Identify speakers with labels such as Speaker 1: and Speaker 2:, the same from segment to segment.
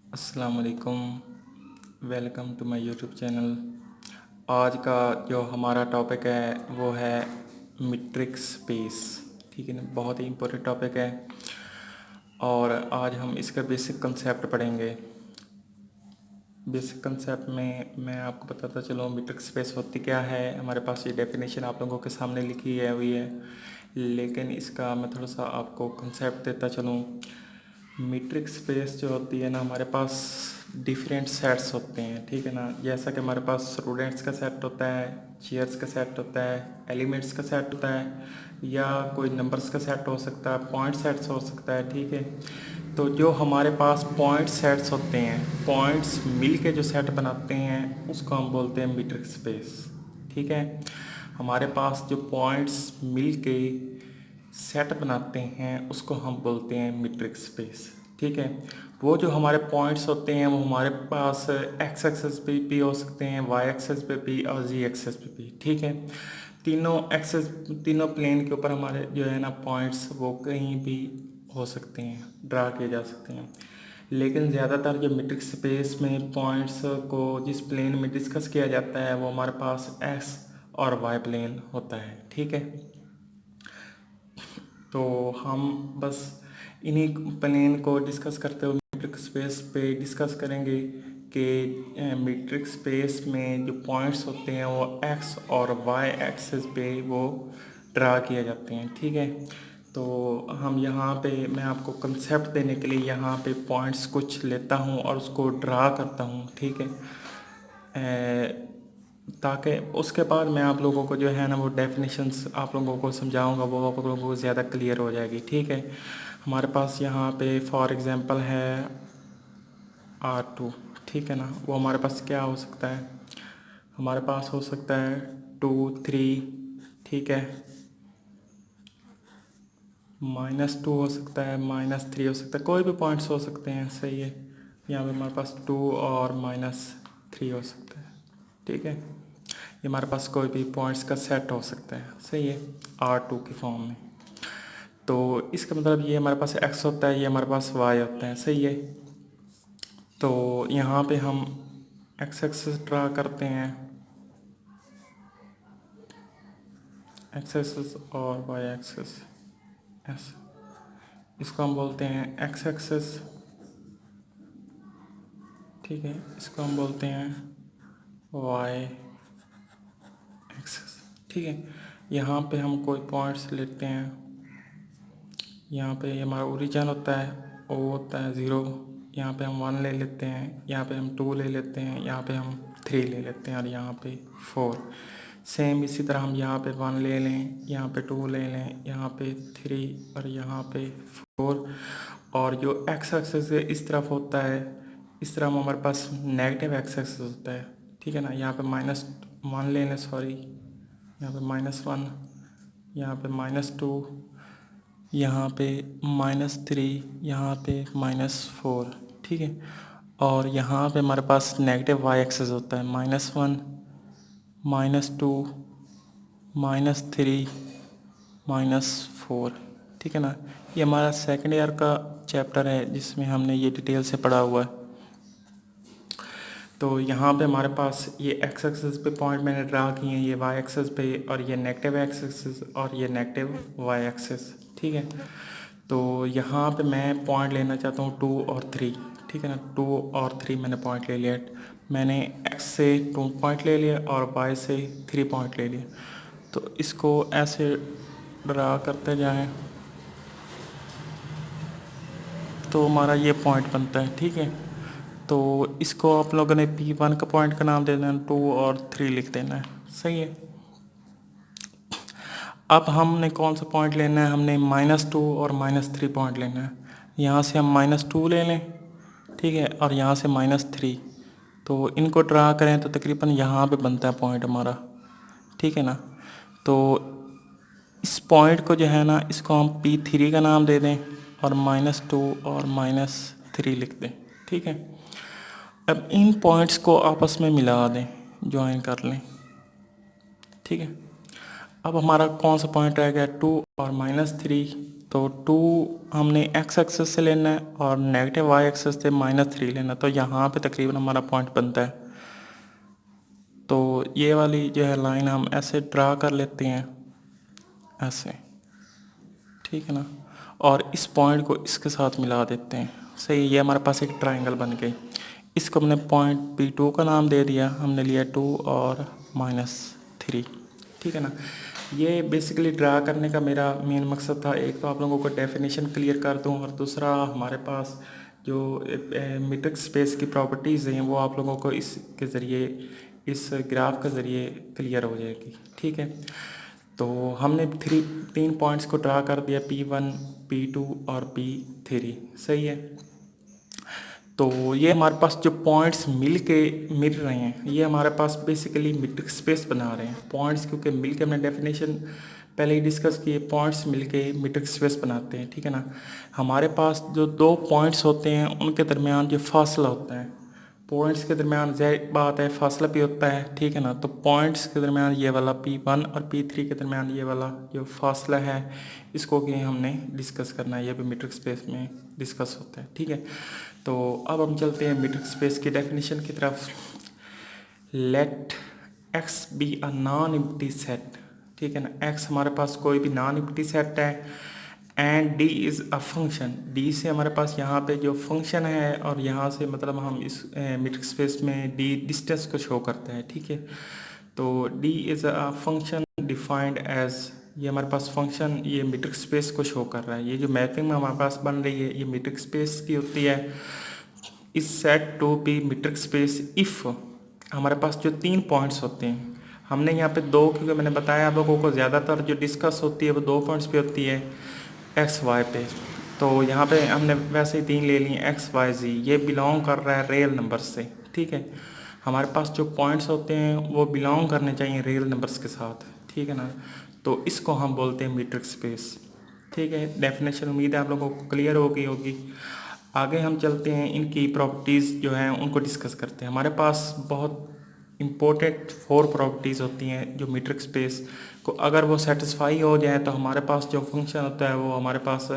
Speaker 1: अस्सलाम वालेकुम। Welcome to my YouTube channel. आज का जो हमारा टॉपिक है वो है मीट्रिक स्पेस। ठीक है ना, बहुत ही इम्पोर्टेंट टॉपिक है और आज हम इसका बेसिक कंसेप्ट पढ़ेंगे। बेसिक कंसेप्ट में मैं आपको बताता चलूँ मीट्रिक स्पेस होती क्या है। हमारे पास ये डेफिनेशन आप लोगों के सामने लिखी है हुई है, लेकिन इसका मैं थोड़ा सा आपको कंसेप्ट देता चलूँ। मीट्रिक स्पेस जो होती है ना, हमारे पास डिफरेंट सेट्स होते हैं। ठीक है ना, जैसा कि हमारे पास स्टूडेंट्स का सेट होता है, चेयर्स का सेट होता है, एलिमेंट्स का सेट होता है, या कोई नंबर्स का सेट हो सकता है, पॉइंट सेट्स हो सकता है। ठीक है, तो जो हमारे पास पॉइंट सेट्स होते हैं, पॉइंट्स मिल के जो सेट बनाते हैं उसको हम बोलते हैं मीट्रिक स्पेस। ठीक है, हमारे पास जो पॉइंट्स मिल के सेट बनाते हैं उसको हम बोलते हैं मीट्रिक स्पेस। ठीक है, वो जो हमारे पॉइंट्स होते हैं वो हमारे पास एक्स एक्सेस पे भी हो सकते हैं, वाई एक्सेस पे भी और जी एक्सेस पे भी। ठीक है, तीनों एक्सेस, तीनों प्लेन के ऊपर हमारे जो है ना पॉइंट्स वो कहीं भी हो सकते हैं, ड्रा किए जा सकते हैं। लेकिन ज़्यादातर जो मीट्रिक स्पेस में पॉइंट्स को जिस प्लेन में डिस्कस किया जाता है वो हमारे पास एक्स और वाई प्लेन होता है। ठीक है, तो हम बस इन्हीं प्लेन को डिस्कस करते हुए मीट्रिक स्पेस पे डिस्कस करेंगे कि मीट्रिक स्पेस में जो पॉइंट्स होते हैं वो एक्स और वाई एक्सिस पे वो ड्रा किए जाते हैं। ठीक है, तो हम यहाँ पे मैं आपको कंसेप्ट देने के लिए यहाँ पे पॉइंट्स कुछ लेता हूँ और उसको ड्रा करता हूँ। ठीक है, ताकि उसके बाद मैं आप लोगों को जो है ना वो डेफिनेशंस आप लोगों को समझाऊंगा, वो आप लोगों को ज़्यादा क्लियर हो जाएगी। ठीक है, हमारे पास यहाँ पे फॉर एग्ज़ाम्पल है R2। ठीक है ना, वो हमारे पास क्या हो सकता है, हमारे पास हो सकता है 2 3। ठीक है, -2 हो सकता है, -3 हो सकता है, कोई भी पॉइंट्स हो सकते हैं। सही है, यहाँ पे हमारे पास 2 और -3 हो सकता है। ठीक है, ये हमारे पास कोई भी पॉइंट्स का सेट हो सकता है। सही है, R2 की फॉर्म में। तो इसका मतलब ये हमारे पास x होता है, ये हमारे पास y होता है। सही है, तो यहाँ पे हम x एक्सिस ड्रा करते हैं, x एक्सिस और y एक्सिस ऐसे, इसको हम बोलते हैं x एक्सिस। ठीक है, इसको हम बोलते हैं y एक्सिस। ठीक है, यहाँ पे हम कोई पॉइंट्स लेते हैं, यहाँ पे हमारा ओरिजिन होता है, ओ होता है 0, यहाँ पे हम 1 ले लेते हैं, यहाँ पे हम 2 ले लेते हैं, यहाँ पे हम 3 ले लेते हैं और यहाँ पे 4। सेम इसी तरह हम यहाँ पे 1 ले लें, यहाँ पे 2 ले लें, यहाँ पे 3 और यहाँ पे 4। और जो एक्स एक्सिस इस तरफ होता है, इस तरफ हमारे पास नेगेटिव एक्स एक्सिस होता है। ठीक है ना, यहाँ पे -1 ले लें, सॉरी, यहाँ पे -1, यहाँ पे -2, यहाँ पे -3, यहाँ पे -4। ठीक है, और यहाँ पे हमारे पास नेगेटिव वाई एक्सेस होता है, -1, -2, -3, -4। ठीक है ना, ये हमारा सेकेंड ईयर का चैप्टर है जिसमें हमने ये डिटेल से पढ़ा हुआ है। तो यहाँ पे हमारे पास ये एक्स एक्सिस पे पॉइंट मैंने ड्रा किए हैं, ये वाई एक्सिस पे, और ये नेगेटिव एक्स एक्सिस और ये नेगेटिव वाई एक्सिस। ठीक है, तो यहाँ पे मैं पॉइंट लेना चाहता हूँ 2 और 3। ठीक है ना, 2 और 3 मैंने पॉइंट ले लिया। मैंने x से 2 पॉइंट ले लिया और y से 3 पॉइंट ले लिया। तो इसको ऐसे ड्रा करते जाएं तो हमारा ये पॉइंट बनता है। ठीक है, तो इसको आप लोगों ने P1 का पॉइंट का नाम दे देना, 2 और 3 लिख देना है। सही है, अब हमने कौन सा पॉइंट लेना है, हमने -2 और -3 पॉइंट लेना है। यहाँ से हम -2 ले लें, ठीक है, और यहाँ से -3, तो इनको ड्रा करें तो तकरीबन यहाँ पे बनता है पॉइंट हमारा। ठीक है ना, तो इस पॉइंट को जो है ना, इसको हम P3 का नाम दे दें और -2 और -3 लिख दें। ठीक है, अब इन पॉइंट्स को आपस में मिला दें, ज्वाइन कर लें। ठीक है, अब हमारा कौन सा पॉइंट रह गया, 2 और -3। तो 2 हमने x एक्सेस से लेना है और नेगेटिव y एक्सेस से -3 लेना है, तो यहाँ पे तकरीबन हमारा पॉइंट बनता है। तो ये वाली जो है लाइन हम ऐसे ड्रा कर लेते हैं, ऐसे, ठीक है ना, और इस पॉइंट को इसके साथ मिला देते हैं। सही, ये हमारे पास एक ट्रायंगल बन गई। इसको हमने पॉइंट P2 का नाम दे दिया, हमने लिया 2 और -3, ठीक है ना। ये बेसिकली ड्रा करने का मेरा मेन मकसद था, एक तो आप लोगों को डेफिनेशन क्लियर कर दूं और दूसरा हमारे पास जो मीट्रिक स्पेस की प्रॉपर्टीज़ हैं वो आप लोगों को इसके ज़रिए, इस ग्राफ के ज़रिए क्लियर हो जाएगी, ठीक है। तो हमने 3 पॉइंट्स को ड्रा कर दिया, P1, P2 और P3, सही है। तो ये हमारे पास जो पॉइंट्स मिल रहे हैं, ये हमारे पास बेसिकली मीट्रिक स्पेस बना रहे हैं पॉइंट्स, क्योंकि मिल के हमने डेफिनेशन पहले ही डिस्कस किए, पॉइंट्स मिल के मीट्रिक स्पेस बनाते हैं, ठीक है ना। हमारे पास जो 2 पॉइंट्स होते हैं उनके दरमियान जो फासला होता है, पॉइंट्स के दरमियान ज़ाहिर बात है फासला भी होता है, ठीक है ना। तो पॉइंट्स के दरमियान ये वाला P1 और P3 के दरमियान ये वाला जो फासला है, इसको कि हमने डिस्कस करना है, ये भी मीट्रिक स्पेस में डिस्कस होता है, ठीक है। तो अब हम चलते हैं मीट्रिक स्पेस की डेफिनेशन की तरफ। Let x be a non empty set, ठीक है ना। x हमारे पास कोई भी नॉन एम्प्टी सेट है and d is a function. d से हमारे पास यहाँ पे जो फंक्शन है, और यहाँ से मतलब हम इस मीट्रिक स्पेस में d डिस्टेंस को शो करता है, ठीक है। तो d is a function defined as, ये हमारे पास फंक्शन ये मीट्रिक स्पेस को शो कर रहा है। ये जो मैपिंग में हमारे पास बन रही है ये मीट्रिक स्पेस की होती है। इस set to be metric space if हमारे पास जो 3 पॉइंट्स होते हैं, हमने यहाँ पे 2, क्योंकि मैंने बताया आप लोगों को ज़्यादातर जो डिस्कस होती है वो 2 पॉइंट्स पे होती है, एक्स वाई पे। तो यहाँ पे हमने वैसे ही 3 ले लिए, एक्स वाई जी, ये बिलोंग कर रहा है रियल नंबर से, ठीक है। हमारे पास जो पॉइंट्स होते हैं वो बिलोंग करने चाहिए रियल नंबर्स के साथ, ठीक है ना। तो इसको हम बोलते हैं मीट्रिक स्पेस, ठीक है। डेफिनेशन उम्मीद है आप लोगों को क्लियर हो गई होगी। आगे हम चलते हैं, इनकी प्रॉपर्टीज़ जो हैं उनको डिस्कस करते हैं। हमारे पास बहुत इम्पोर्टेंट 4 प्रॉपर्टीज़ होती हैं जो मीट्रिक स्पेस को अगर वो सेटिस्फाई हो जाए तो हमारे पास जो फंक्शन होता है वो हमारे पास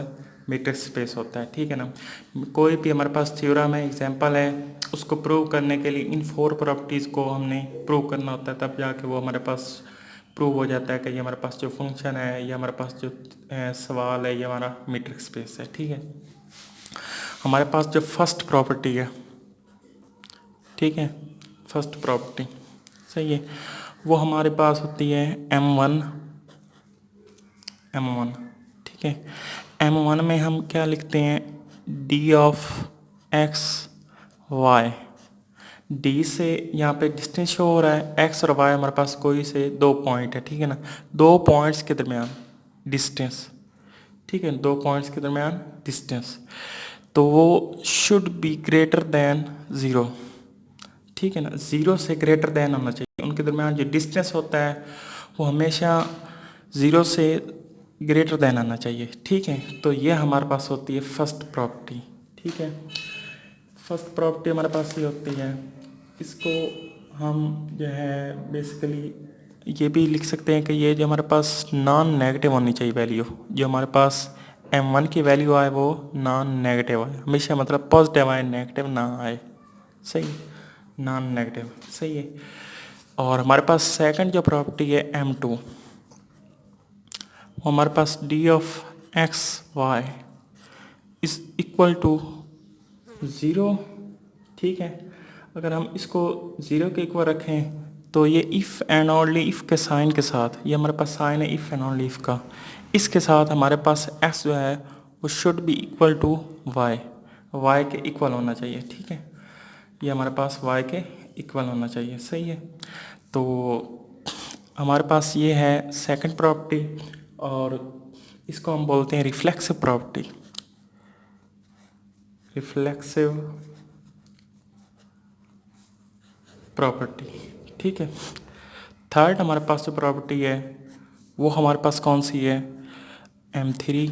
Speaker 1: मीट्रिक स्पेस होता है, ठीक है ना। कोई भी हमारे पास थ्योरम है, एग्जांपल है, उसको प्रूव करने के लिए इन 4 प्रॉपर्टीज़ को हमने प्रूव करना होता है, तब जाके वो हमारे पास प्रूव हो जाता है कि ये हमारे पास जो फंक्शन है, ये हमारे पास जो सवाल है, ये हमारा मीट्रिक स्पेस है, ठीक है। हमारे पास जो फर्स्ट प्रॉपर्टी है, ठीक है, फर्स्ट प्रॉपर्टी, सही है, वो हमारे पास होती है M1, ठीक है। M1 में हम क्या लिखते हैं, D of x y। D से यहाँ पे डिस्टेंस शो हो रहा है, x और y हमारे पास कोई से 2 पॉइंट है, ठीक है ना। 2 पॉइंट्स के दरमियान डिस्टेंस, ठीक है, 2 पॉइंट्स के दरमियान डिस्टेंस, तो वो शुड बी ग्रेटर देन 0, ठीक है ना। 0 से ग्रेटर देन होना चाहिए, उनके दरमियान जो डिस्टेंस होता है वो हमेशा 0 से ग्रेटर देन आना चाहिए, ठीक है। तो ये हमारे पास होती है फर्स्ट प्रॉपर्टी, ठीक है। फर्स्ट प्रॉपर्टी हमारे पास ये होती है, इसको हम जो है बेसिकली ये भी लिख सकते हैं कि ये जो हमारे पास नॉन नेगेटिव होनी चाहिए वैल्यू, जो हमारे पास M1 की वैल्यू आए वो नॉन नेगेटिव आए हमेशा, मतलब पॉजिटिव आए, नेगेटिव ना आए, सही, नॉन नेगेटिव, सही है। और हमारे पास सेकंड जो प्रॉपर्टी है M2, वो हमारे पास D of x Y is equal to 0, ठीक है। अगर हम इसको 0 के इक्वल रखें तो ये इफ़ एंड ओनली इफ़ के साइन के साथ, ये हमारे पास साइन है इफ़ एंड ओनली इफ़ का, इसके साथ हमारे पास x जो है वो should be equal to y के इक्वल होना चाहिए, ठीक है। ये हमारे पास y के इक्वल होना चाहिए, सही है। तो हमारे पास ये है सेकंड प्रॉपर्टी, और इसको हम बोलते हैं रिफ्लेक्सिव प्रॉपर्टी, रिफ्लेक्सिव प्रॉपर्टी, ठीक है। थर्ड हमारे पास जो प्रॉपर्टी है वो हमारे पास कौन सी है, M3,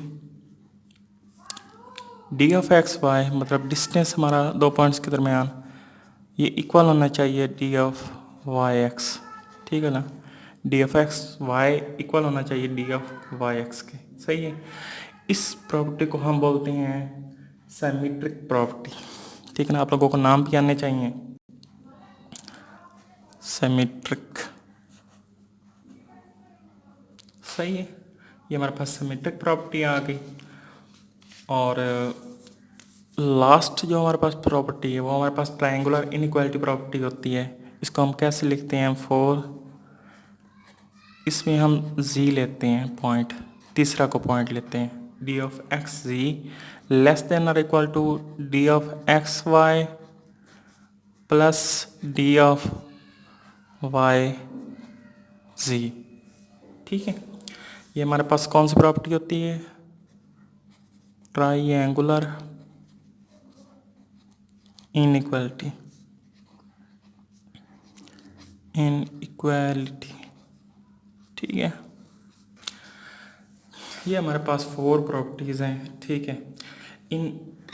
Speaker 1: D of x Y, मतलब डिस्टेंस हमारा 2 पॉइंट्स के दरमियान ये इक्वल होना चाहिए D ऑफ वाई एक्स, ठीक है ना। D of x Y equal होना चाहिए D ऑफ वाई एक्स के, सही है। इस प्रॉपर्टी को हम बोलते हैं सिमेट्रिक प्रॉपर्टी। ठीक है ना, आप लोगों को नाम भी आने चाहिए, सिमेट्रिक। सही है, ये हमारे पास सिमेट्रिक प्रॉपर्टी आ गई। और लास्ट जो हमारे पास प्रॉपर्टी है वो हमारे पास ट्रायंगुलर इनइक्वालिटी प्रॉपर्टी होती है। इसको हम कैसे लिखते हैं, M4, इसमें हम z लेते हैं पॉइंट, तीसरा को पॉइंट लेते हैं, d of x ji less than और equal to d of x y plus d of y G. ठीक है, ये हमारे पास कौन सी प्रॉपर्टी होती है, ट्राइएंगुलर इनइक्वालिटी, इनइक्वालिटी। ठीक है, ये हमारे पास 4 प्रॉपर्टीज़ हैं। ठीक है,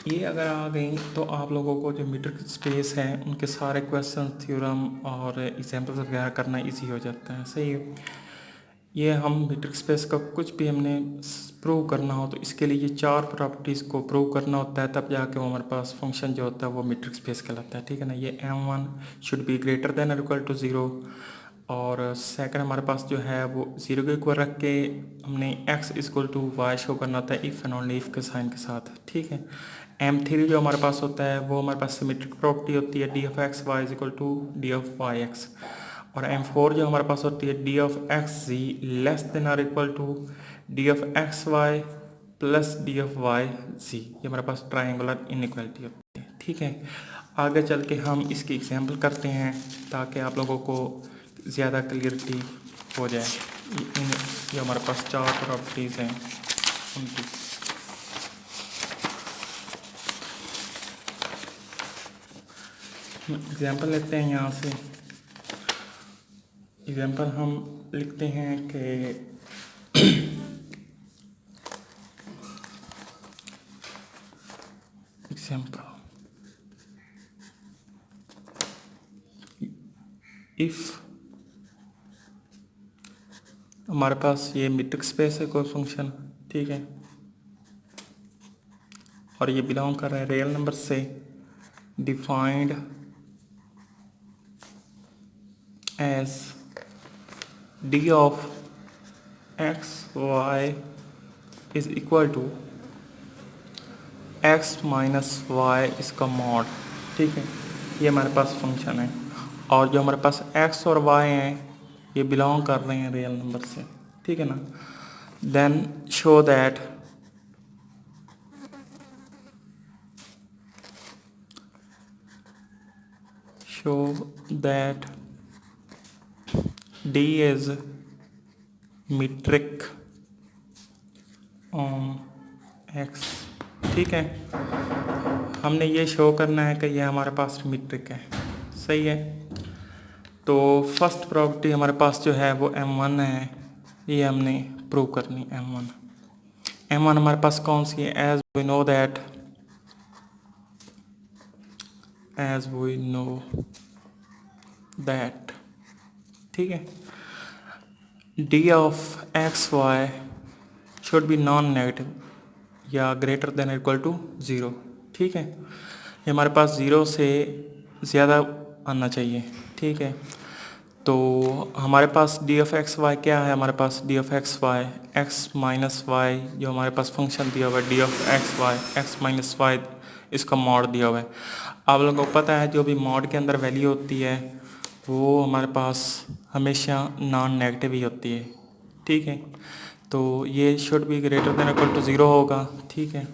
Speaker 1: ये अगर आ गई तो आप लोगों को जो मीट्रिक स्पेस है उनके सारे क्वेश्चन, थ्योरम और एग्जाम्पल्स वगैरह करना इजी हो जाता है। सही है, ये हम मीट्रिक स्पेस का कुछ भी हमने प्रूव करना हो तो इसके लिए ये 4 प्रॉपर्टीज़ को प्रूव करना होता है, तब जाके वो हमारे पास फंक्शन जो होता है वो मीट्रिक स्पेस कहलाता है। ठीक है ना, ये M1 should be greater then और इक्वल टू 0, और सेकंड हमारे पास जो है वो 0 के इक्वल रख के हमने x equal to Y show करना होता है इफ़ एंड ओनली इफ़ के साइन के साथ। ठीक है, M3 जो हमारे पास होता है वो हमारे पास सिमेट्रिक प्रॉपर्टी होती है, d of x Y is equal to D of Y x. और M4 जो हमारे पास होती है d of x ji less than और equal to D of x y plus D of y G. ये हमारे पास ट्राइंगुलर इनइक्वालिटी होती है। ठीक है, आगे चल के हम इसकी एग्जाम्पल करते हैं ताकि आप लोगों को ज़्यादा क्लियरिटी हो जाए। ये हमारे पास 4 प्रॉपर्टीज़ हैं उनकी। एग्जाम्पल लेते हैं, यहाँ से एग्जाम्पल हम लिखते हैं कि एग्जाम्पल इफ़ हमारे पास ये मीट्रिक स्पेस है कोई फंक्शन। ठीक है, और ये बिलोंग कर रहा है रियल नंबर से, defined as D of x Y is equal to X minus Y इसका मॉड। ठीक है, ये हमारे पास फंक्शन है, और जो हमारे पास x और y हैं ये बिलोंग कर रहे हैं रियल नंबर से। ठीक है ना, then show that d is metric on x। ठीक है, हमने ये शो करना है कि ये हमारे पास मीट्रिक है। सही है, तो फर्स्ट प्रॉपर्टी हमारे पास जो है वो M1 है, ये हमने प्रूव करनी। M1 हमारे पास कौन सी है, एज वी नो दैट। ठीक है, D of x why should be non negative या ग्रेटर देन इक्वल टू 0। ठीक है, ये हमारे पास 0 से ज़्यादा आना चाहिए। ठीक है, तो हमारे पास डी ऑफ एक्स वाई क्या है, हमारे पास D of x Y x minus y जो हमारे पास फंक्शन दिया हुआ है, D of x Y x minus Y इसका मॉड दिया हुआ है। आप लोगों को पता है जो भी मॉड के अंदर वैल्यू होती है वो हमारे पास हमेशा नॉन नेगेटिव ही होती है। ठीक है, तो ये should be greater than equal to 0 होगा। ठीक है,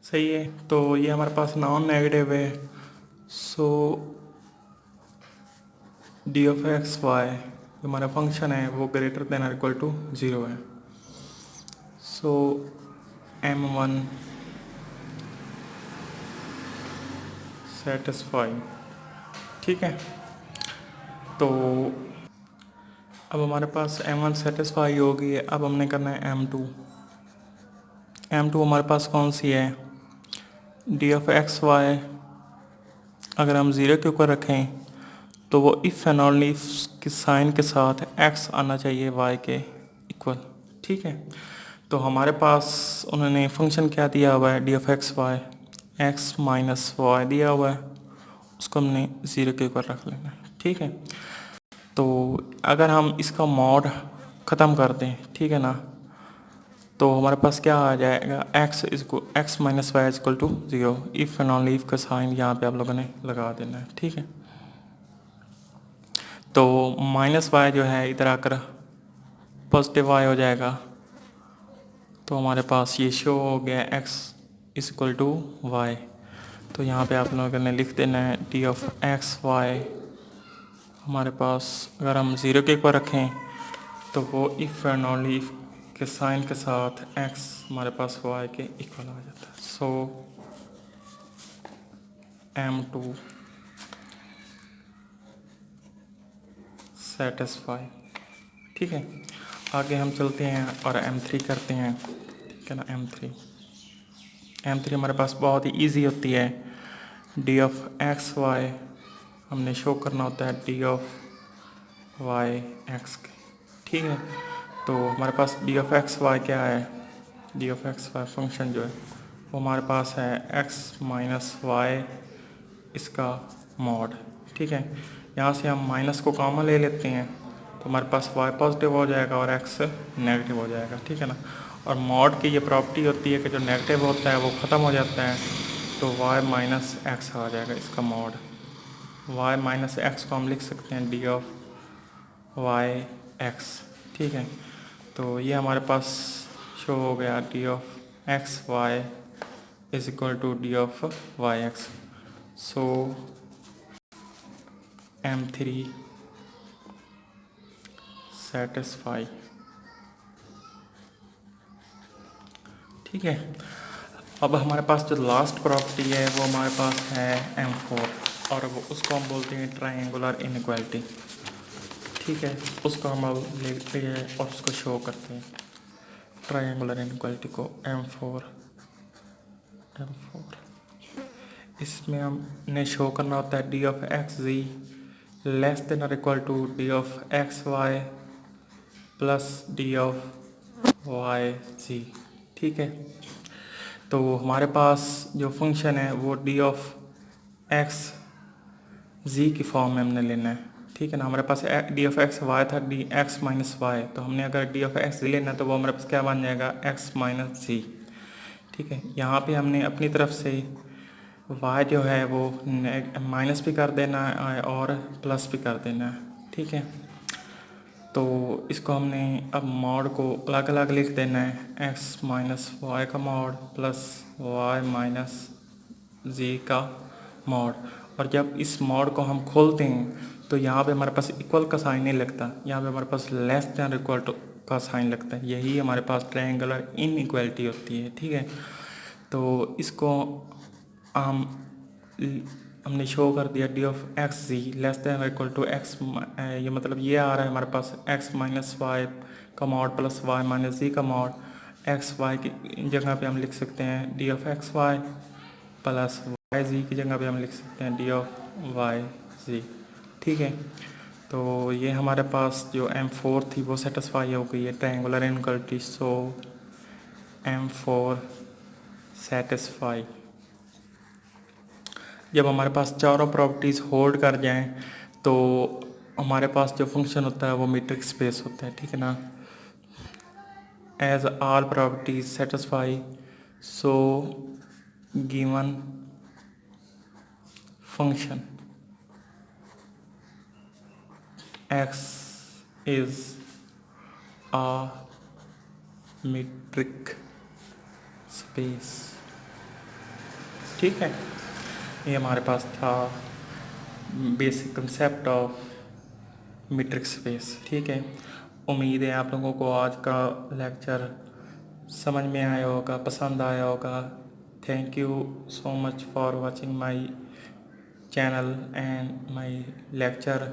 Speaker 1: सही है, तो ये हमारे पास नॉन नेगेटिव है, सो डी ऑफ एक्स वाई जो हमारा फंक्शन है वो ग्रेटर देन इक्वल टू 0 है। सो M1 सेटिस्फाई। ठीक है, तो अब हमारे पास M1 सेटिस्फाई हो गई है। अब हमने करना है M2 हमारे पास कौन सी है, डी ऑफ एक्स वाई अगर हम 0 के ऊपर रखें तो वो इफ़ एंड ओनली इफ के साइन के साथ x आना चाहिए y के इक्वल। ठीक है, तो हमारे पास उन्होंने फंक्शन क्या दिया हुआ है, D of x Y, x minus Y दिया हुआ है, उसको हमने ज़ीरो के ऊपर रख लेना है। ठीक है, तो अगर हम इसका मॉड ख़त्म कर दें, ठीक है ना, तो हमारे पास क्या आ जाएगा, X minus Y is equal to zero. If and only if का साइन यहाँ पे आप लोगों ने लगा देना है। ठीक है, तो माइनस वाई जो है इधर आकर पॉजिटिव वाई हो जाएगा, तो हमारे पास ये शो हो गया X is equal to Y. तो यहाँ पे आप लोगों ने लिख देना है डी ऑफ एक्स वाई। हमारे पास अगर हम ज़ीरो के ऊपर रखें तो वो इफ़ एंड ओनली इफ के साइन के साथ एक्स हमारे पास वाई के इक्वल आ जाता है। सो M2 सेटिस्फाई। ठीक है, आगे हम चलते हैं और M3 करते हैं। ठीक है ना, M3 हमारे पास बहुत ही ईजी होती है। डी ऑफ एक्स वाई हमने शो करना होता है डी ऑफ वाई एक्स के। ठीक है, तो हमारे पास डी ऑफ एक्स वाई क्या है, D of x Y function जो है वो हमारे पास है एक्स माइनस वाई इसका मॉड। ठीक है, यहाँ से हम माइनस को कॉमन ले लेते हैं तो हमारे पास वाई पॉजिटिव हो जाएगा और एक्स नेगेटिव हो जाएगा। ठीक है ना, और मॉड की ये प्रॉपर्टी होती है कि जो नेगेटिव होता है वो ख़त्म हो जाता है, तो वाई माइनस एक्स आ जाएगा इसका मॉड। वाई माइनस एक्स को हम लिख सकते हैं डी ऑफ वाई एक्स। ठीक है, तो ये हमारे पास शो हो गया D of x Y is equal to D of Y X. So M3 satisfy. ठीक है, अब हमारे पास जो लास्ट प्रॉपर्टी है वो हमारे पास है M4 और वो उसको हम बोलते हैं ट्रायंगुलर इनइक्वालिटी। ठीक है, उसको हम अब लेते हैं और उसको शो करते हैं ट्रायंगुलर इनइक्वालिटी को M4। इसमें हमने शो करना होता है D of x ji less than और equal to D of x y plus D of y G. ठीक है, तो हमारे पास जो फंक्शन है वो डी ऑफ एक्स जी की फॉर्म में हमने लेना है। ठीक है ना, हमारे पास डी ऑफ एक्स वाई था, डी एक्स माइनस वाई, तो हमने अगर डी ऑफ एक्स जी लेना है तो वो हमारे पास क्या बन जाएगा, एक्स माइनस जी। ठीक है, यहाँ पे हमने अपनी तरफ से y जो है वो माइनस भी कर देना है और प्लस भी कर देना है। ठीक है, तो इसको हमने अब मॉड को अलग अलग लिख देना है, x माइनस वाई का mod plus y minus Z का मॉड। और जब इस मॉड को हम खोलते हैं तो यहाँ पे हमारे पास इक्वल का साइन नहीं लगता, यहाँ पे हमारे पास लेस देन इक्वल टू का साइन लगता है। यही हमारे पास ट्रायंगुलर इनइक्वालिटी होती है। ठीक है, तो इसको हमने शो कर दिया D of x ji less than equal to X, ये मतलब ये आ रहा है हमारे पास एक्स माइनस वाई का mod plus Y minus Z का मॉड। एक्स वाई की जगह पे हम लिख सकते हैं D of x y plus y G की जगह पे हम लिख सकते हैं डी ऑफ वाई जी। ठीक है, तो ये हमारे पास जो M4 थी वो सेटिस्फाई हो गई है ट्रायंगुलर इनइक्वालिटी। सो M4 सेटिस्फाई। जब हमारे पास चारों प्रॉपर्टीज़ होल्ड कर जाएं तो हमारे पास जो फंक्शन होता है वो मीट्रिक स्पेस होता है। ठीक है ना, as all properties satisfy so given function x is a metric space. ठीक है, ये हमारे पास था basic concept of metric space. ठीक है, उम्मीद है आप लोगों को आज का लेक्चर समझ में आया होगा, पसंद आया होगा। Thank you so much for watching my channel and my lecture.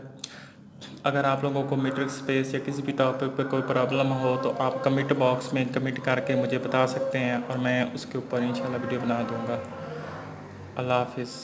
Speaker 1: अगर आप लोगों को मीट्रिक स्पेस या किसी भी टॉपिक पे कोई प्रॉब्लम हो तो आप कमेंट बॉक्स में कमेंट करके मुझे बता सकते हैं और मैं उसके ऊपर इंशाल्लाह वीडियो बना दूँगा। अल्लाह हाफिज़।